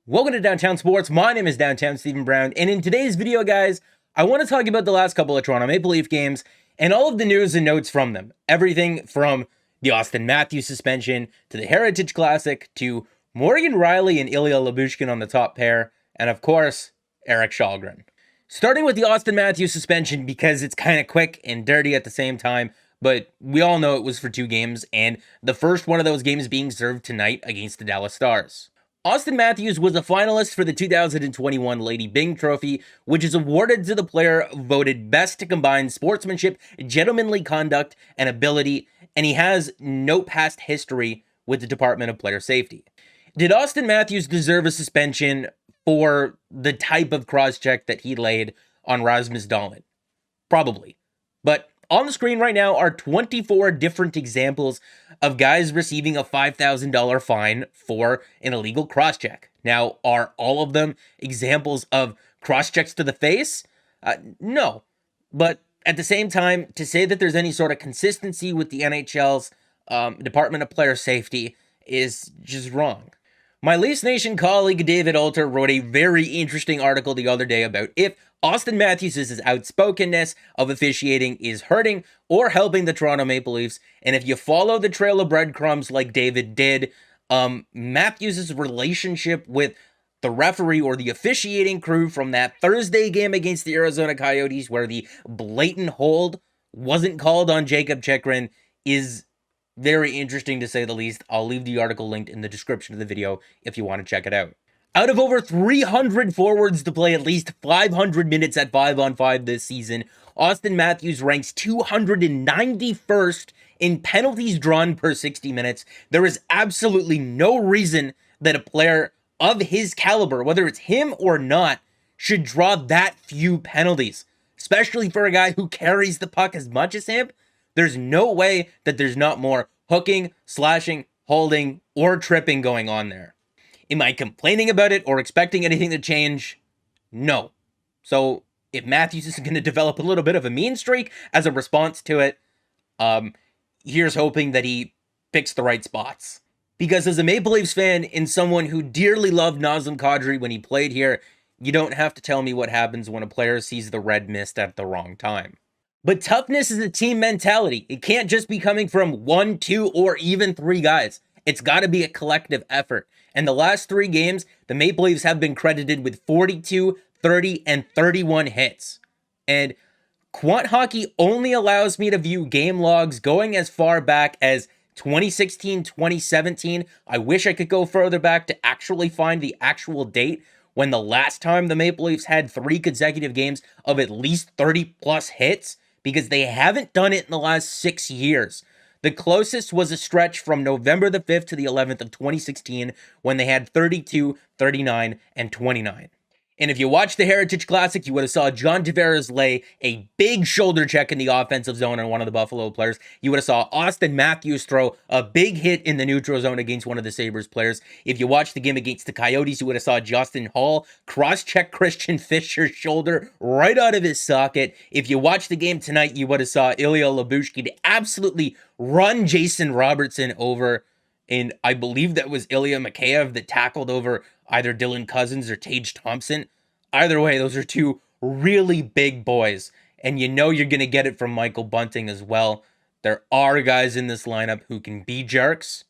Welcome to Downtown Sports. My name is Downtown Stephen Brown, and in today's video, guys, I want to talk about the last couple of Toronto Maple Leaf games and all of the news and notes from them. Everything from the Austin Matthews suspension to the Heritage Classic to Morgan Rielly and Ilya Lyubushkin on the top pair, and of course, Eric Källgren. Starting with the Austin Matthews suspension because it's kind of quick and dirty at the same time, but we all know it was for 2 games, and the first one of those games being served tonight against the Dallas Stars. Austin Matthews was a finalist for the 2021 Lady Byng Trophy, which is awarded to the player voted best to combine sportsmanship, gentlemanly conduct, and ability, and he has no past history with the Department of Player Safety. Did Austin Matthews deserve a suspension for the type of cross-check that he laid on Rasmus Dahlin? Probably. But on the screen right now are 24 different examples of guys receiving a $5,000 fine for an illegal cross-check. Now, are all of them examples of cross-checks to the face? No. But at the same time, to say that there's any sort of consistency with the NHL's Department of Player Safety is just wrong. My Leafs Nation colleague David Alter wrote a very interesting article the other day about if Austin Matthews' outspokenness of officiating is hurting or helping the Toronto Maple Leafs. And if you follow the trail of breadcrumbs like David did, Matthews' relationship with the referee or the officiating crew from that Thursday game against the Arizona Coyotes where the blatant hold wasn't called on Jacob Källgren is very interesting to say the least. I'll leave the article linked in the description of the video if you want to check it out. Out of over 300 forwards to play at least 500 minutes at 5-on-5 this season, Austin Matthews ranks 291st in penalties drawn per 60 minutes. There is absolutely no reason that a player of his caliber, whether it's him or not, should draw that few penalties, especially for a guy who carries the puck as much as him. There's no way that there's not more hooking, slashing, holding, or tripping going on there. Am I complaining about it or expecting anything to change? No. So if Matthews is going to develop a little bit of a mean streak as a response to it, here's hoping that he picks the right spots. Because as a Maple Leafs fan and someone who dearly loved Nazem Kadri when he played here, you don't have to tell me what happens when a player sees the red mist at the wrong time. But toughness is a team mentality. It can't just be coming from 1, 2, or even 3 guys. It's got to be a collective effort. And the last 3 games, the Maple Leafs have been credited with 42, 30, and 31 hits. And Quant Hockey only allows me to view game logs going as far back as 2016, 2017. I wish I could go further back to actually find the actual date when the last time the Maple Leafs had 3 consecutive games of at least 30 plus hits, because they haven't done it in the last 6 years. The closest was a stretch from November the 5th to the 11th of 2016 when they had 32, 39, and 29. And if you watched the Heritage Classic, you would have saw John Tavares lay a big shoulder check in the offensive zone on one of the Buffalo players. You would have saw Austin Matthews throw a big hit in the neutral zone against one of the Sabres players. If you watched the game against the Coyotes, you would have saw Justin Hall cross-check Christian Fischer's shoulder right out of his socket. If you watched the game tonight, you would have saw Ilya Lyubushkin absolutely run Jason Robertson over. And I believe that was Ilya Mikheyev that tackled over either Dylan Cousins or Tage Thompson. Either way, those are 2 really big boys. And you know you're going to get it from Michael Bunting as well. There are guys in this lineup who can be jerks.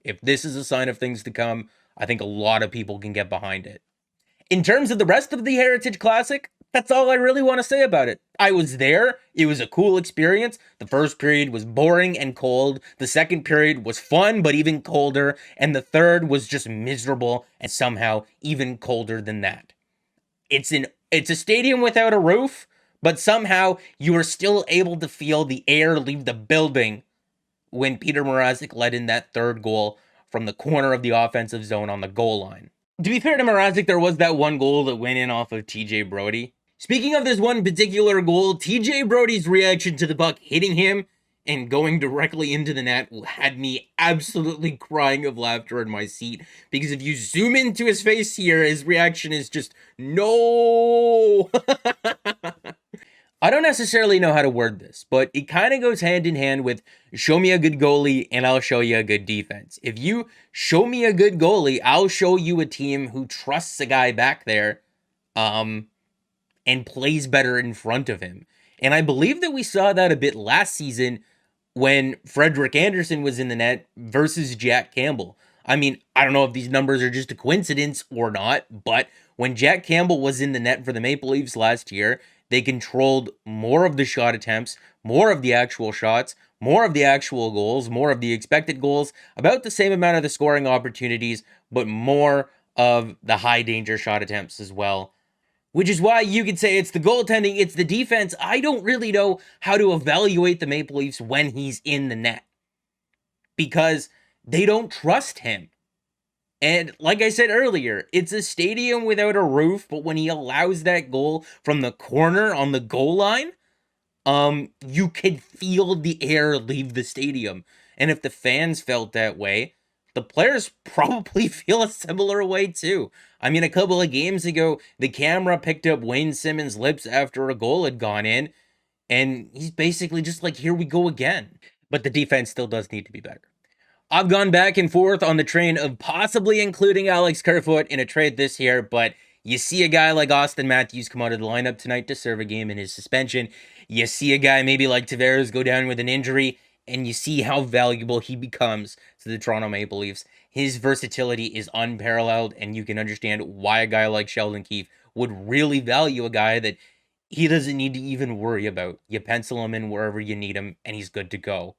If this is a sign of things to come, I think a lot of people can get behind it. In terms of the rest of the Heritage Classic, that's all I really want to say about it. I was there. It was a cool experience. The first period was boring and cold. The second period was fun, but even colder. And the third was just miserable and somehow even colder than that. It's a stadium without a roof, but somehow you are still able to feel the air leave the building when Peter Mrazek let in that third goal from the corner of the offensive zone on the goal line. To be fair to Mrazek, there was that one goal that went in off of TJ Brodie. Speaking of this one particular goal, TJ Brodie's reaction to the puck hitting him and going directly into the net had me absolutely crying of laughter in my seat. Because if you zoom into his face here, his reaction is just, no! I don't necessarily know how to word this, but it kind of goes hand in hand with show me a good goalie and I'll show you a good defense. If you show me a good goalie, I'll show you a team who trusts a guy back there and plays better in front of him. And I believe that we saw that a bit last season when Frederik Andersen was in the net versus Jack Campbell. I mean, I don't know if these numbers are just a coincidence or not, but when Jack Campbell was in the net for the Maple Leafs last year, they controlled more of the shot attempts, more of the actual shots, more of the actual goals, more of the expected goals, about the same amount of the scoring opportunities, but more of the high danger shot attempts as well. Which is why you could say it's the goaltending, it's the defense. I don't really know how to evaluate the Maple Leafs when he's in the net because they don't trust him. And like I said earlier, it's a stadium without a roof, but when he allows that goal from the corner on the goal line, you could feel the air leave the stadium. And if the fans felt that way, the players probably feel a similar way too. I mean, a couple of games ago, the camera picked up Wayne Simmons' lips after a goal had gone in, and he's basically just like, here we go again. But the defense still does need to be better. I've gone back and forth on the train of possibly including Alex Kerfoot in a trade this year, but you see a guy like Austin Matthews come out of the lineup tonight to serve a game in his suspension. You see a guy maybe like Tavares go down with an injury, and you see how valuable he becomes to the Toronto Maple Leafs. His versatility is unparalleled, and you can understand why a guy like Sheldon Keefe would really value a guy that he doesn't need to even worry about. You pencil him in wherever you need him, and he's good to go.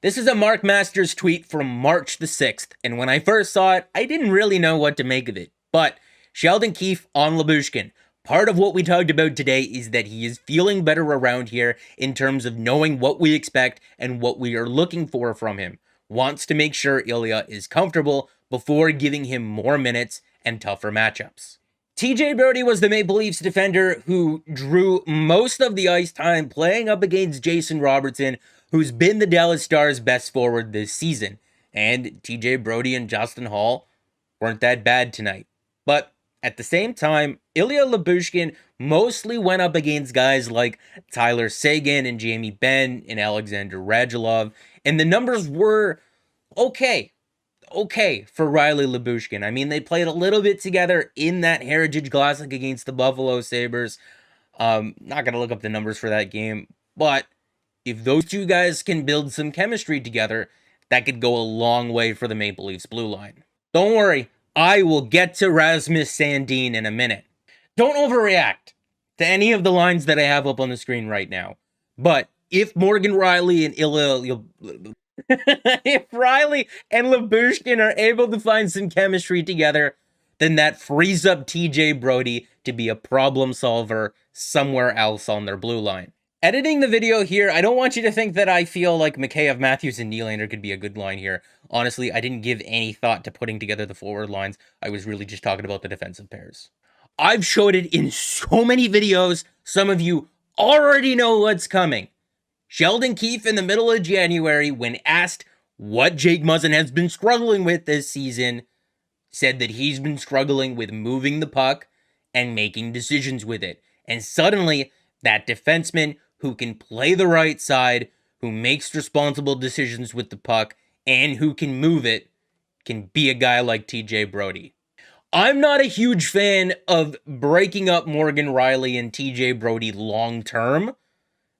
This is a Mark Masters tweet from March the 6th, and when I first saw it, I didn't really know what to make of it. But Sheldon Keefe on Lyubushkin. Part of what we talked about today is that he is feeling better around here in terms of knowing what we expect and what we are looking for from him. Wants to make sure Ilya is comfortable before giving him more minutes and tougher matchups. TJ Brodie was the Maple Leafs defender who drew most of the ice time playing up against Jason Robertson, who's been the Dallas Stars' best forward this season. And TJ Brodie and Justin Holl weren't that bad tonight. But at the same time, Ilya Lyubushkin mostly went up against guys like Tyler Seguin and Jamie Benn and Alexander Radulov, and the numbers were okay for Riley Lyubushkin. I mean, they played a little bit together in that Heritage Classic against the Buffalo Sabres. Not going to look up the numbers for that game, but if those two guys can build some chemistry together, that could go a long way for the Maple Leafs blue line. Don't worry, I will get to Rasmus Sandin in a minute. Don't overreact to any of the lines that I have up on the screen right now. But if Morgan Rielly and if Rielly and Lyubushkin are able to find some chemistry together, then that frees up TJ Brodie to be a problem solver somewhere else on their blue line. Editing the video here, I don't want you to think that I feel like Mikheyev, Matthews, and Nylander could be a good line here. Honestly, I didn't give any thought to putting together the forward lines. I was really just talking about the defensive pairs. I've showed it in so many videos. Some of you already know what's coming. Sheldon Keefe in the middle of January, when asked what Jake Muzzin has been struggling with this season, said that he's been struggling with moving the puck and making decisions with it. And suddenly, that defenseman who can play the right side, who makes responsible decisions with the puck, and who can move it, can be a guy like TJ Brodie. I'm not a huge fan of breaking up Morgan Rielly and TJ Brodie long term,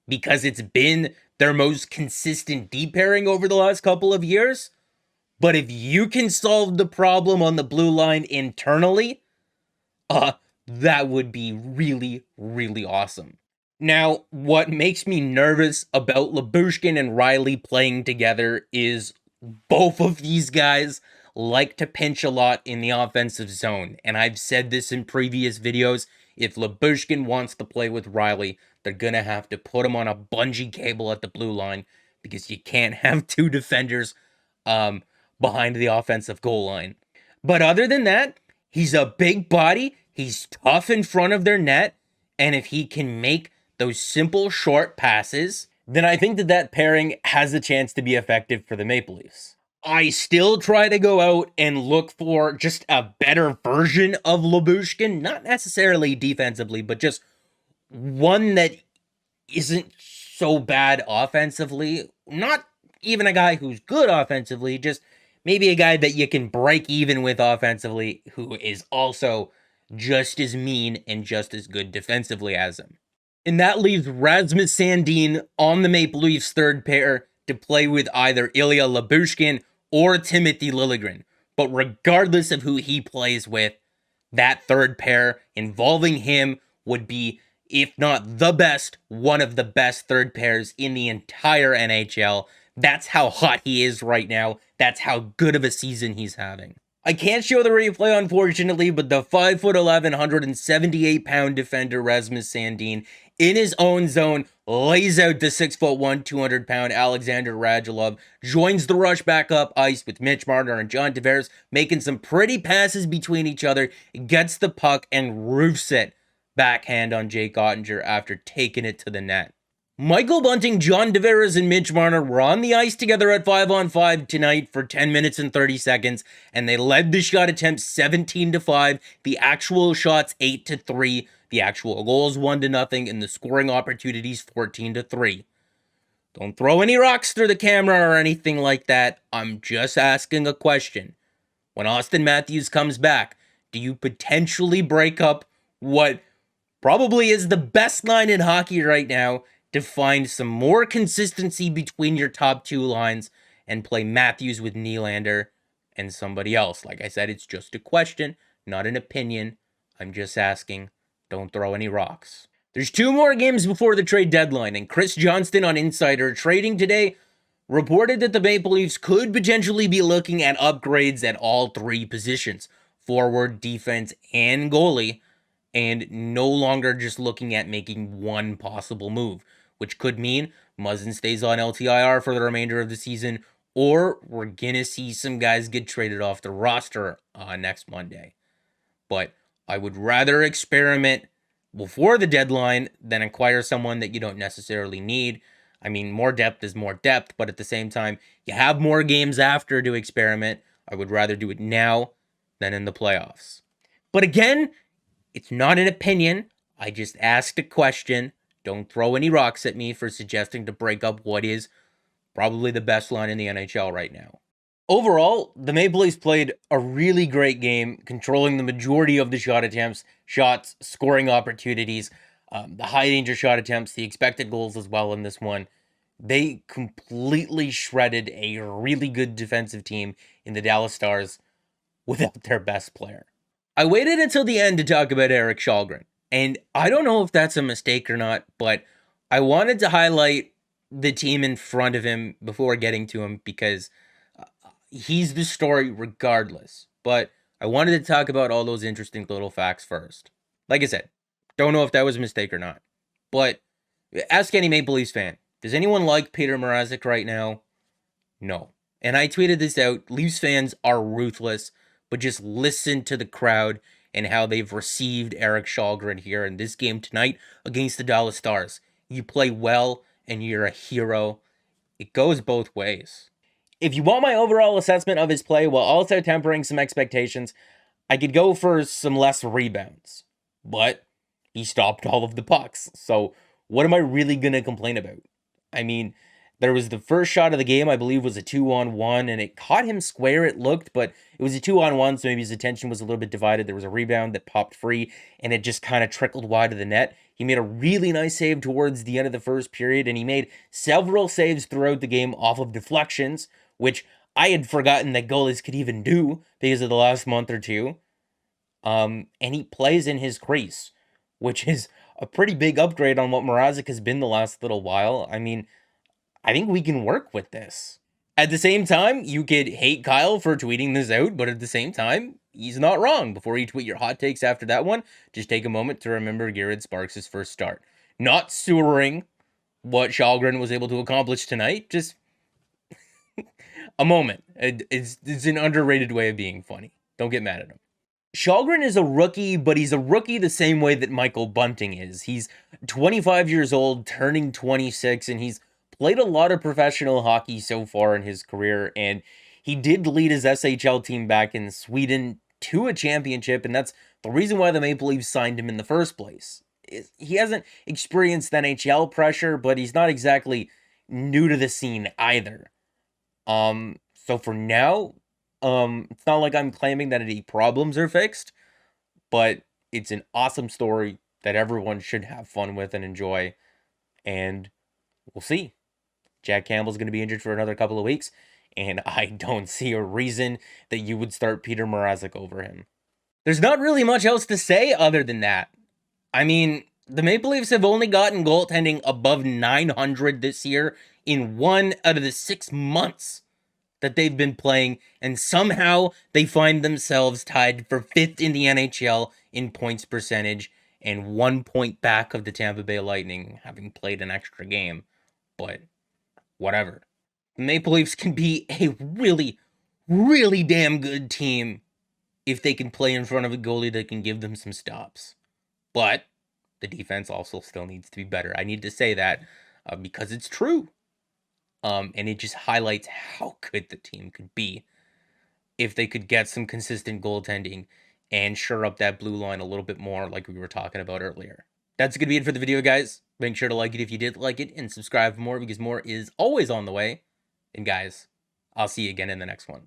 because it's been their most consistent deep pairing over the last couple of years. But if you can solve the problem on the blue line internally, that would be really, really awesome. Now, what makes me nervous about Lyubushkin and Rielly playing together is both of these guys like to pinch a lot in the offensive zone. And I've said this in previous videos. If Lyubushkin wants to play with Rielly, they're going to have to put him on a bungee cable at the blue line because you can't have two defenders behind the offensive goal line. But other than that, he's a big body. He's tough in front of their net. And if he can make those simple short passes, then I think that pairing has a chance to be effective for the Maple Leafs. I still try to go out and look for just a better version of Lyubushkin, not necessarily defensively, but just one that isn't so bad offensively. Not even a guy who's good offensively, just maybe a guy that you can break even with offensively who is also just as mean and just as good defensively as him. And that leaves Rasmus Sandin on the Maple Leafs third pair to play with either Ilya Lyubushkin or Timothy Källgren. But regardless of who he plays with, that third pair involving him would be, if not the best, one of the best third pairs in the entire NHL. That's how hot he is right now. That's how good of a season he's having. I can't show the replay, unfortunately, but the 5'11", 178-pound defender Rasmus Sandin in his own zone lays out the 6'1", 200-pound Alexander Radulov, joins the rush back up ice with Mitch Marner and John Tavares, making some pretty passes between each other, gets the puck and roofs it backhand on Jake Ottinger after taking it to the net. Michael Bunting, John Tavares, and Mitch Marner were on the ice together at 5-on-5 tonight for 10 minutes and 30 seconds, and they led the shot attempts 17-5, the actual shots 8-3, the actual goals 1-0, and the scoring opportunities 14-3. Don't throw any rocks through the camera or anything like that. I'm just asking a question. When Auston Matthews comes back, do you potentially break up what probably is the best line in hockey right now to find some more consistency between your top two lines and play Matthews with Nylander and somebody else? Like I said, it's just a question, not an opinion. I'm just asking. Don't throw any rocks. There's 2 more games before the trade deadline, and Chris Johnston on Insider Trading today reported that the Maple Leafs could potentially be looking at upgrades at all 3 positions, forward, defense, and goalie, and no longer just looking at making one possible move, which could mean Muzzin stays on LTIR for the remainder of the season, or we're going to see some guys get traded off the roster next Monday. But I would rather experiment before the deadline than acquire someone that you don't necessarily need. I mean, more depth is more depth, but at the same time, you have more games after to experiment. I would rather do it now than in the playoffs. But again, it's not an opinion. I just asked a question. Don't throw any rocks at me for suggesting to break up what is probably the best line in the NHL right now. Overall, the Maple Leafs played a really great game, controlling the majority of the shot attempts, shots, scoring opportunities, the high danger shot attempts, the expected goals as well in this one. They completely shredded a really good defensive team in the Dallas Stars without their best player. I waited until the end to talk about Erik Källgren, and I don't know if that's a mistake or not, but I wanted to highlight the team in front of him before getting to him because he's the story regardless. But I wanted to talk about all those interesting little facts first. Like I said, don't know if that was a mistake or not, but ask any Maple Leafs fan. Does anyone like Peter Mrazek right now? No. And I tweeted this out. Leafs fans are ruthless, but just listen to the crowd and how they've received Erik Källgren here in this game tonight against the Dallas Stars. You play well and you're a hero. It goes both ways. If you want my overall assessment of his play while also tempering some expectations, I could go for some less rebounds. But he stopped all of the pucks. So what am I really going to complain about? I mean, there was the first shot of the game, I believe, was a 2-on-1, and it caught him square, it looked, but it was a 2-on-1, so maybe his attention was a little bit divided. There was a rebound that popped free, and it just kind of trickled wide of the net. He made a really nice save towards the end of the first period, and he made several saves throughout the game off of deflections, which I had forgotten that goalies could even do because of the last month or two. And he plays in his crease, which is a pretty big upgrade on what Mrazek has been the last little while. I mean, I think we can work with this. At the same time, you could hate Kyle for tweeting this out, but at the same time, he's not wrong. Before you tweet your hot takes after that one, just take a moment to remember Garrett Sparks' first start. Not sewering what Källgren was able to accomplish tonight, just a moment. It's an underrated way of being funny. Don't get mad at him. Källgren is a rookie, but he's a rookie the same way that Michael Bunting is. He's 25 years old, turning 26, and he's played a lot of professional hockey so far in his career, and he did lead his SHL team back in Sweden to a championship, and that's the reason why the Maple Leafs signed him in the first place. he hasn't experienced NHL pressure, but he's not exactly new to the scene either. So for now, it's not like I'm claiming that any problems are fixed, but it's an awesome story that everyone should have fun with and enjoy. And we'll see. Jack Campbell's going to be injured for another couple of weeks, and I don't see a reason that you would start Peter Mrazek over him. There's not really much else to say other than that. I mean, the Maple Leafs have only gotten goaltending above 900 this year in 1 out of the 6 months that they've been playing, and somehow they find themselves tied for 5th in the NHL in points percentage and 1 point back of the Tampa Bay Lightning, having played an extra game. But whatever. The Maple Leafs can be a really, really damn good team if they can play in front of a goalie that can give them some stops. But the defense also still needs to be better. I need to say that because it's true. And it just highlights how good the team could be if they could get some consistent goaltending and shore up that blue line a little bit more like we were talking about earlier. That's going to be it for the video, guys. Make sure to like it if you did like it and subscribe for more because more is always on the way. And guys, I'll see you again in the next one.